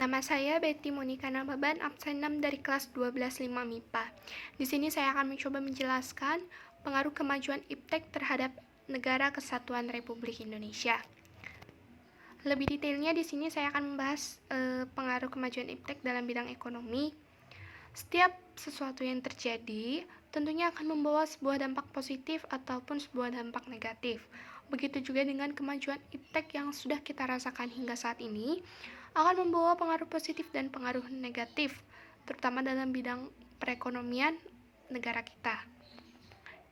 Nama saya Betty Monika Nababan, absen 6 dari kelas 12 5 MIPA. Di sini saya akan mencoba menjelaskan pengaruh kemajuan iptek terhadap negara kesatuan Republik Indonesia. Lebih detailnya di sini saya akan membahas pengaruh kemajuan iptek dalam bidang ekonomi. Setiap sesuatu yang terjadi tentunya akan membawa sebuah dampak positif ataupun sebuah dampak negatif. Begitu juga dengan kemajuan iptek yang sudah kita rasakan hingga saat ini akan membawa pengaruh positif dan pengaruh negatif, terutama dalam bidang perekonomian negara kita.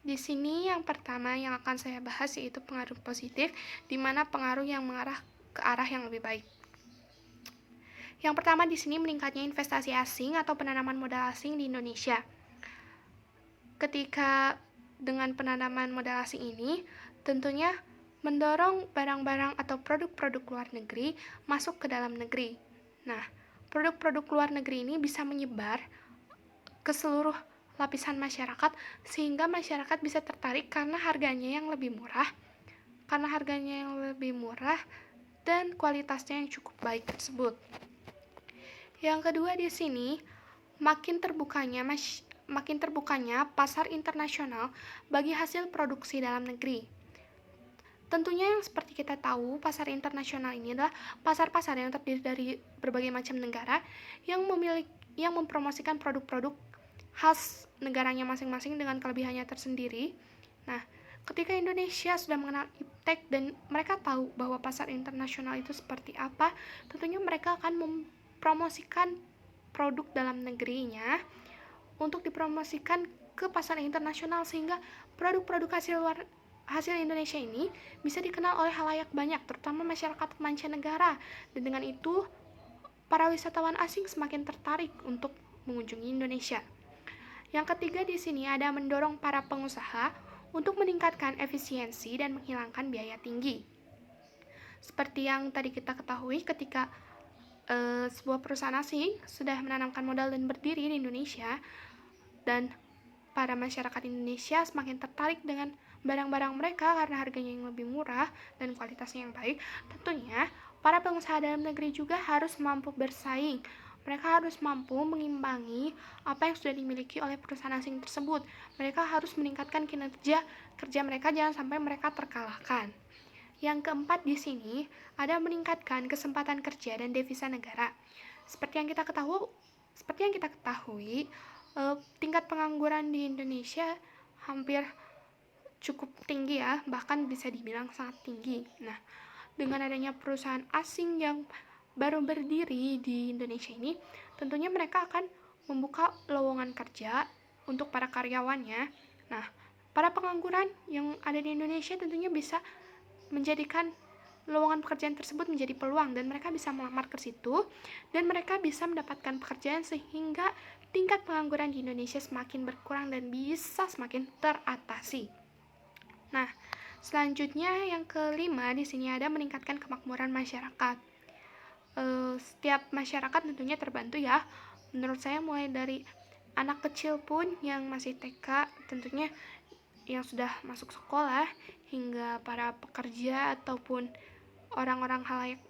Di sini yang pertama yang akan saya bahas yaitu pengaruh positif, di mana pengaruh yang mengarah ke arah yang lebih baik. Yang pertama di sini meningkatnya investasi asing atau penanaman modal asing di Indonesia. Ketika dengan penanaman modal asing ini, tentunya mendorong barang-barang atau produk-produk luar negeri masuk ke dalam negeri. Nah, produk-produk luar negeri ini bisa menyebar ke seluruh lapisan masyarakat sehingga masyarakat bisa tertarik karena harganya yang lebih murah, dan kualitasnya yang cukup baik tersebut. Yang kedua di sini, makin terbukanya pasar internasional bagi hasil produksi dalam negeri. Tentunya yang seperti kita tahu, pasar internasional ini adalah pasar-pasar yang terdiri dari berbagai macam negara yang mempromosikan produk-produk khas negaranya masing-masing dengan kelebihannya tersendiri. Nah, ketika Indonesia sudah mengenal iptek dan mereka tahu bahwa pasar internasional itu seperti apa, tentunya mereka akan mempromosikan produk dalam negerinya untuk dipromosikan ke pasar internasional sehingga produk-produk hasil Indonesia ini bisa dikenal oleh halayak banyak, terutama masyarakat mancanegara. Dan dengan itu, para wisatawan asing semakin tertarik untuk mengunjungi Indonesia. Yang ketiga di sini ada mendorong para pengusaha untuk meningkatkan efisiensi dan menghilangkan biaya tinggi. Seperti yang tadi kita ketahui ketika sebuah perusahaan asing sudah menanamkan modal dan berdiri di Indonesia, dan para masyarakat Indonesia semakin tertarik dengan barang-barang mereka karena harganya yang lebih murah dan kualitasnya yang baik. Tentunya para pengusaha dalam negeri juga harus mampu bersaing. Mereka harus mampu mengimbangi apa yang sudah dimiliki oleh perusahaan asing tersebut. Mereka harus meningkatkan kinerja kerja mereka, jangan sampai mereka terkalahkan. Yang keempat di sini ada meningkatkan kesempatan kerja dan devisa negara. Seperti yang kita ketahui, tingkat pengangguran di Indonesia hampir cukup tinggi ya, bahkan bisa dibilang sangat tinggi. Nah, dengan adanya perusahaan asing yang baru berdiri di Indonesia ini, tentunya mereka akan membuka lowongan kerja untuk para karyawannya. Nah, para pengangguran yang ada di Indonesia tentunya bisa menjadikan lowongan pekerjaan tersebut menjadi peluang dan mereka bisa melamar ke situ dan mereka bisa mendapatkan pekerjaan sehingga tingkat pengangguran di Indonesia semakin berkurang dan bisa semakin teratasi. Nah, selanjutnya yang kelima di sini ada meningkatkan kemakmuran masyarakat. Setiap masyarakat tentunya terbantu ya. Menurut saya mulai dari anak kecil pun yang masih TK, tentunya yang sudah masuk sekolah, hingga para pekerja ataupun orang-orang halayak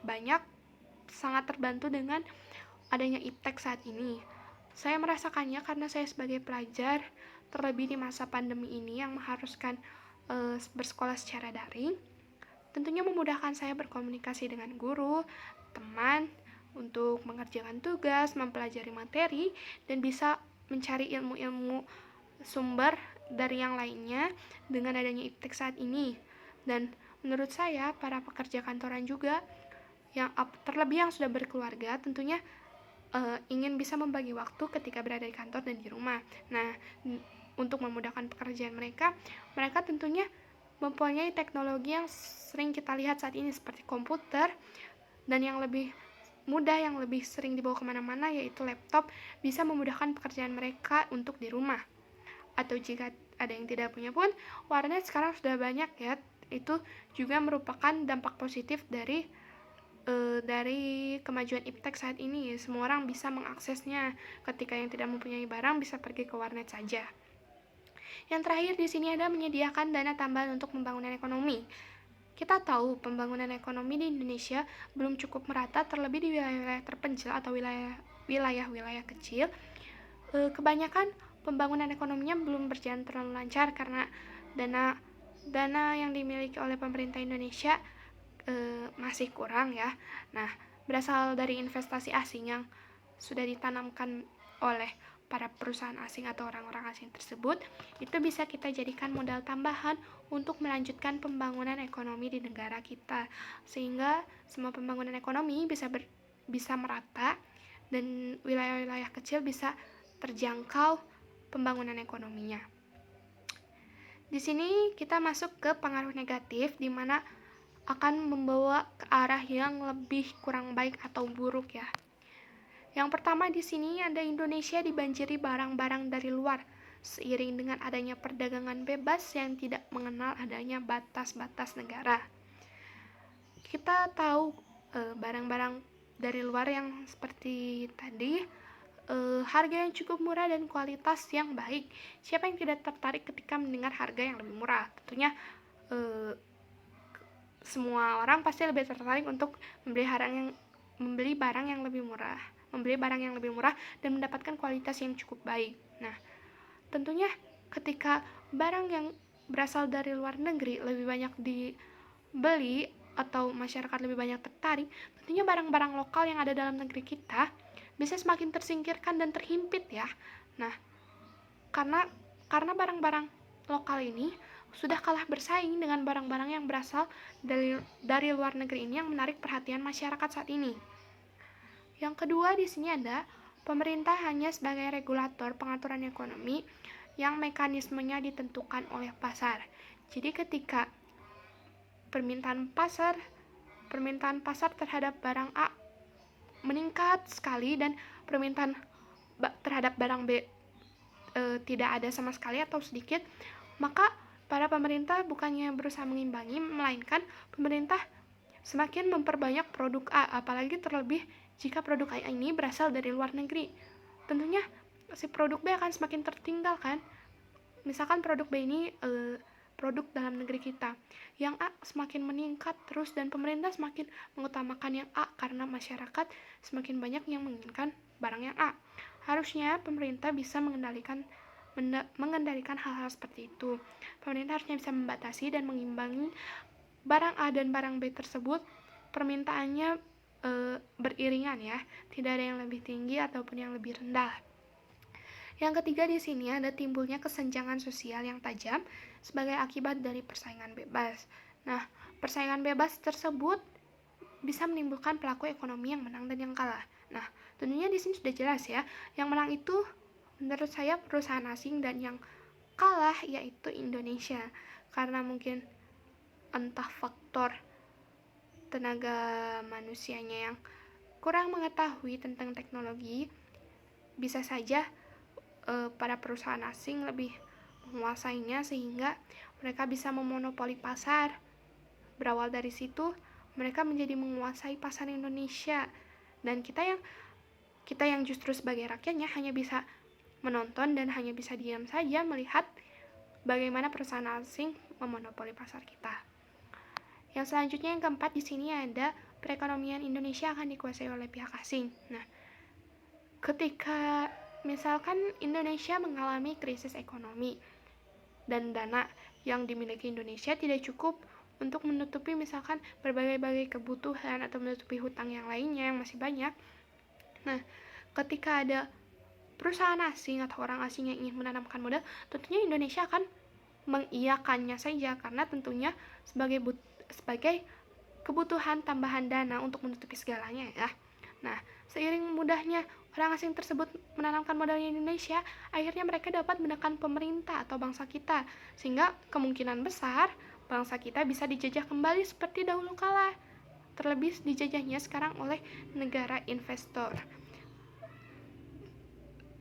banyak sangat terbantu dengan adanya iptek saat ini. Saya merasakannya karena saya sebagai pelajar, terlebih di masa pandemi ini yang mengharuskan bersekolah secara daring, tentunya memudahkan saya berkomunikasi dengan guru, teman, untuk mengerjakan tugas, mempelajari materi, dan bisa mencari ilmu-ilmu sumber dari yang lainnya dengan adanya iptek saat ini. Dan menurut saya para pekerja kantoran juga terlebih yang sudah berkeluarga tentunya ingin bisa membagi waktu ketika berada di kantor dan di rumah. Nah, untuk memudahkan pekerjaan mereka tentunya mempunyai teknologi yang sering kita lihat saat ini seperti komputer, dan yang lebih mudah, yang lebih sering dibawa kemana-mana yaitu laptop, bisa memudahkan pekerjaan mereka untuk di rumah. Atau jika ada yang tidak punya pun, warnet sekarang sudah banyak ya. Itu juga merupakan dampak positif dari kemajuan iptek saat ini. Semua orang bisa mengaksesnya. Ketika yang tidak mempunyai barang bisa pergi ke warnet saja. Yang terakhir di sini ada menyediakan dana tambahan untuk pembangunan ekonomi. Kita tahu pembangunan ekonomi di Indonesia belum cukup merata, terlebih di wilayah-wilayah terpencil atau wilayah-wilayah kecil. Kebanyakan pembangunan ekonominya belum berjalan terlalu lancar karena dana yang dimiliki oleh pemerintah Indonesia masih kurang ya. Nah, berasal dari investasi asing yang sudah ditanamkan oleh para perusahaan asing atau orang-orang asing tersebut, itu bisa kita jadikan modal tambahan untuk melanjutkan pembangunan ekonomi di negara kita, sehingga semua pembangunan ekonomi bisa merata dan wilayah-wilayah kecil bisa terjangkau pembangunan ekonominya. Di sini kita masuk ke pengaruh negatif, di mana akan membawa ke arah yang lebih kurang baik atau buruk ya. Yang pertama di sini ada Indonesia dibanjiri barang-barang dari luar, seiring dengan adanya perdagangan bebas yang tidak mengenal adanya batas-batas negara. Kita tahu barang-barang dari luar yang seperti tadi, harga yang cukup murah dan kualitas yang baik. Siapa yang tidak tertarik ketika mendengar harga yang lebih murah? Tentunya semua orang pasti lebih tertarik untuk membeli barang yang lebih murah dan mendapatkan kualitas yang cukup baik. Nah, tentunya ketika barang yang berasal dari luar negeri lebih banyak dibeli atau masyarakat lebih banyak tertarik, tentunya barang-barang lokal yang ada dalam negeri kita bisa semakin tersingkirkan dan terhimpit ya. Nah, karena barang-barang lokal ini sudah kalah bersaing dengan barang-barang yang berasal dari luar negeri ini yang menarik perhatian masyarakat saat ini. Yang kedua di sini ada pemerintah hanya sebagai regulator pengaturan ekonomi yang mekanismenya ditentukan oleh pasar. Jadi ketika permintaan pasar terhadap barang A meningkat sekali dan permintaan terhadap barang B tidak ada sama sekali atau sedikit, maka para pemerintah bukannya berusaha mengimbangi, melainkan pemerintah semakin memperbanyak produk A, apalagi terlebih jika produk A ini berasal dari luar negeri. Tentunya si produk B akan semakin tertinggal kan. Misalkan produk B ini produk dalam negeri kita, yang A semakin meningkat terus dan pemerintah semakin mengutamakan yang A karena masyarakat semakin banyak yang menginginkan barang yang A. Harusnya pemerintah bisa mengendalikan hal-hal seperti itu. Pemerintah harusnya bisa membatasi dan mengimbangi barang A dan barang B tersebut, permintaannya beriringan ya, tidak ada yang lebih tinggi ataupun yang lebih rendah. Yang ketiga di sini ada timbulnya kesenjangan sosial yang tajam sebagai akibat dari persaingan bebas. Nah, persaingan bebas tersebut bisa menimbulkan pelaku ekonomi yang menang dan yang kalah. Nah, tentunya di sini sudah jelas ya, yang menang itu menurut saya perusahaan asing dan yang kalah yaitu Indonesia, karena mungkin entah faktor tenaga manusianya yang kurang mengetahui tentang teknologi, bisa saja para perusahaan asing lebih menguasainya sehingga mereka bisa memonopoli pasar. Berawal dari situ mereka menjadi menguasai pasar Indonesia, dan kita yang justru sebagai rakyatnya hanya bisa menonton dan hanya bisa diam saja melihat bagaimana perusahaan asing memonopoli pasar kita. Yang selanjutnya yang keempat di sini ada perekonomian Indonesia akan dikuasai oleh pihak asing. Nah, ketika misalkan Indonesia mengalami krisis ekonomi dan dana yang dimiliki Indonesia tidak cukup untuk menutupi misalkan berbagai kebutuhan atau menutupi hutang yang lainnya yang masih banyak. Nah, ketika ada perusahaan asing atau orang asing yang ingin menanamkan modal, tentunya Indonesia akan mengiyakannya saja karena tentunya sebagai kebutuhan tambahan dana untuk menutupi segalanya ya. Nah, seiring mudahnya orang asing tersebut menanamkan modalnya di Indonesia, akhirnya mereka dapat menekan pemerintah atau bangsa kita, sehingga kemungkinan besar bangsa kita bisa dijajah kembali seperti dahulu kala, terlebih dijajahnya sekarang oleh negara investor.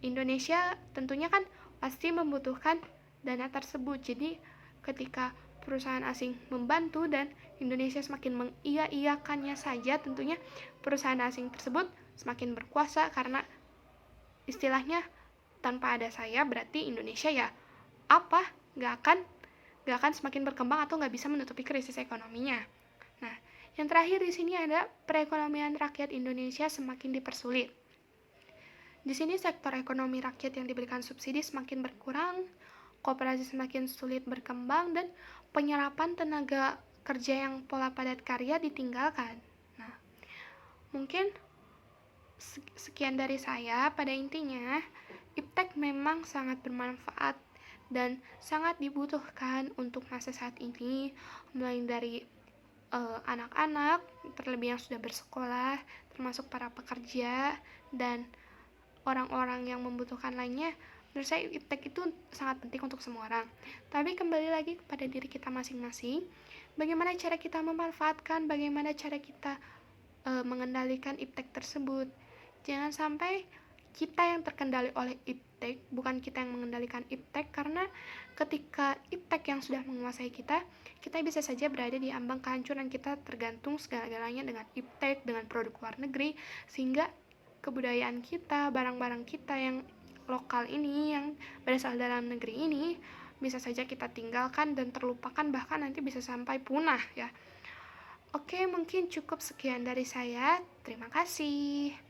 Indonesia tentunya kan pasti membutuhkan dana tersebut, jadi ketika perusahaan asing membantu dan Indonesia semakin mengiya-iyakannya saja, tentunya perusahaan asing tersebut semakin berkuasa karena istilahnya tanpa ada saya berarti Indonesia ya gak akan nggak akan semakin berkembang atau nggak bisa menutupi krisis ekonominya. Nah, yang terakhir di sini ada perekonomian rakyat Indonesia semakin dipersulit. Di sini sektor ekonomi rakyat yang diberikan subsidi semakin berkurang, koperasi semakin sulit berkembang, dan penyerapan tenaga kerja yang pola padat karya ditinggalkan. Nah, mungkin sekian dari saya. Pada intinya, iptek memang sangat bermanfaat dan sangat dibutuhkan untuk masa saat ini, mulai dari anak-anak, terlebih yang sudah bersekolah, termasuk para pekerja, dan orang-orang yang membutuhkan lainnya. Menurut saya iptek itu sangat penting untuk semua orang. Tapi kembali lagi kepada diri kita masing-masing, bagaimana cara kita memanfaatkan, bagaimana cara kita mengendalikan iptek tersebut. Jangan sampai kita yang terkendali oleh iptek, bukan kita yang mengendalikan iptek, karena ketika iptek yang sudah menguasai kita, kita bisa saja berada di ambang kehancuran. Kita tergantung segala-galanya dengan iptek, dengan produk luar negeri, sehingga kebudayaan kita, barang-barang kita yang lokal ini, yang berasal dalam negeri ini, bisa saja kita tinggalkan dan terlupakan, bahkan nanti bisa sampai punah ya. Oke, mungkin cukup sekian dari saya. Terima kasih.